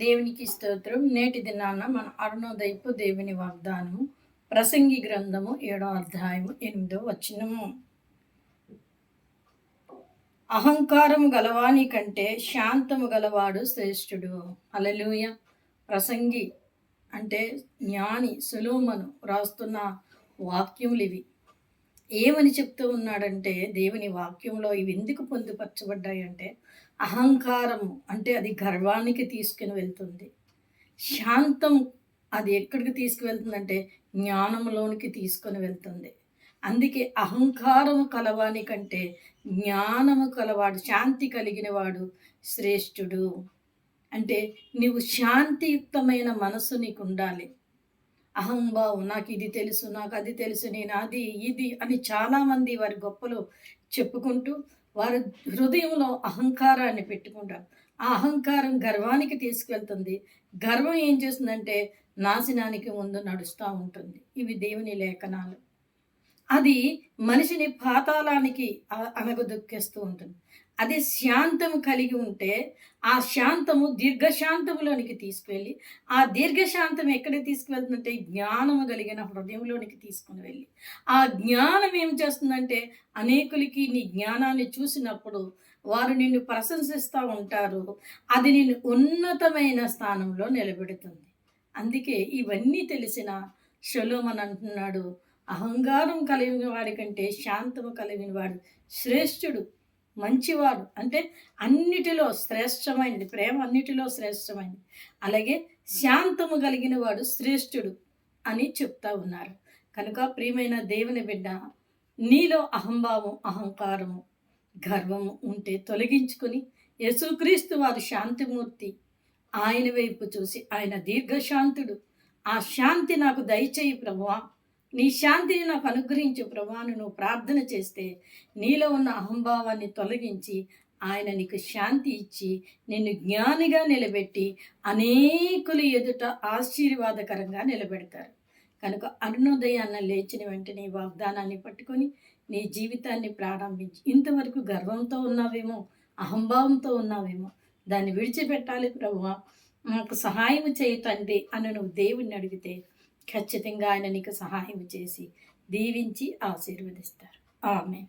దేవునికి స్తోత్రం. నేటి దినాన మన అరుణోదయపు దేవుని వాగ్దానము ప్రసంగి గ్రంథము 7వ అధ్యాయము 8వ వచనము. అహంకారము గలవాని కంటే శాంతము గలవాడు శ్రేష్ఠుడు. హల్లెలూయా. ప్రసంగి అంటే జ్ఞాని సొలొమోను రాస్తున్న వాక్యములు ఇవి. ఏమని చెప్తూ ఉన్నాడంటే, దేవుని వాక్యంలో ఇవి ఎందుకు పొందుపరచబడ్డాయి అంటే, అహంకారము అంటే అది గర్వానికి తీసుకుని వెళ్తుంది. శాంతం అది ఎక్కడికి తీసుకువెళ్తుందంటే జ్ఞానంలోనికి తీసుకొని వెళ్తుంది. అందుకే అహంకారము కలవాని కంటే జ్ఞానము కలవాడు, శాంతి కలిగిన వాడు శ్రేష్ఠుడు. అంటే నీవు శాంతియుక్తమైన మనసు నీకు ఉండాలి. అహంభావం, నాకు ఇది తెలుసు, నాకు అది తెలుసు, నేను అది ఇది అని చాలామంది వారి గొప్పలు చెప్పుకుంటూ వారి హృదయంలో అహంకారాన్ని పెట్టుకుంటారు. ఆ అహంకారం గర్వానికి తీసుకెళ్తుంది. గర్వం ఏం చేస్తుందంటే నాశనానికి ముందు నడుస్తూ ఉంటుంది. ఇవి దేవుని లేఖనాలు. అది మనిషిని పాతాళానికి అనగదొక్కేస్తూ ఉంటుంది. అదే శాంతం కలిగి ఉంటే ఆ శాంతము దీర్ఘశాంతములోనికి తీసుకువెళ్ళి, ఆ దీర్ఘశాంతం ఎక్కడికి తీసుకువెళ్తుందంటే జ్ఞానము కలిగిన హృదయంలోనికి తీసుకుని వెళ్ళి, ఆ జ్ఞానం ఏం చేస్తుందంటే అనేకులకి నీ జ్ఞానాన్ని చూసినప్పుడు వారు నిన్ను ప్రశంసిస్తూ ఉంటారు. అది నిన్ను ఉన్నతమైన స్థానంలో నిలబెడుతుంది. అందుకే ఇవన్నీ తెలిసిన సొలొమోను అంటున్నాడు, అహంకారం కలిగిన వాడి కంటే శాంతము కలిగిన వాడు శ్రేష్ఠుడు, మంచివాడు. అంటే అన్నిటిలో శ్రేష్టమైనది, ప్రేమ అన్నిటిలో శ్రేష్టమైనది. అలాగే శాంతము కలిగిన వాడు శ్రేష్ఠుడు అని చెప్తా ఉన్నారు. కనుక ప్రియమైన దేవుని బిడ్డ, నీలో అహంభావం, అహంకారము, గర్వము ఉంటే తొలగించుకొని యేసుక్రీస్తు వారు శాంతిమూర్తి, ఆయన వైపు చూసి ఆయన దీర్ఘశాంతుడు, ఆ శాంతి నాకు దయచేయి ప్రభువా, నీ శాంతిని నాకు అనుగ్రహించు ప్రభువా అని నువ్వు ప్రార్థన చేస్తే నీలో ఉన్న అహంభావాన్ని తొలగించి ఆయన నీకు శాంతి ఇచ్చి నిన్ను జ్ఞానిగా నిలబెట్టి అనేకులు ఎదుట ఆశీర్వాదకరంగా నిలబెడతారు. కనుక అరుణోదయాన్న లేచిన వెంటనే వాగ్దానాన్ని పట్టుకొని నీ జీవితాన్ని ప్రారంభించి, ఇంతవరకు గర్వంతో ఉన్నావేమో, అహంభావంతో ఉన్నావేమో, దాన్ని విడిచిపెట్టాలి ప్రభువా, నాకు సహాయం చేయి తండ్రి అని నువ్వు దేవుణ్ణి అడిగితే ఖచ్చితంగా ఆయన నీకు సహాయం చేసి దీవించి ఆశీర్వదిస్తారు. ఆమేన్.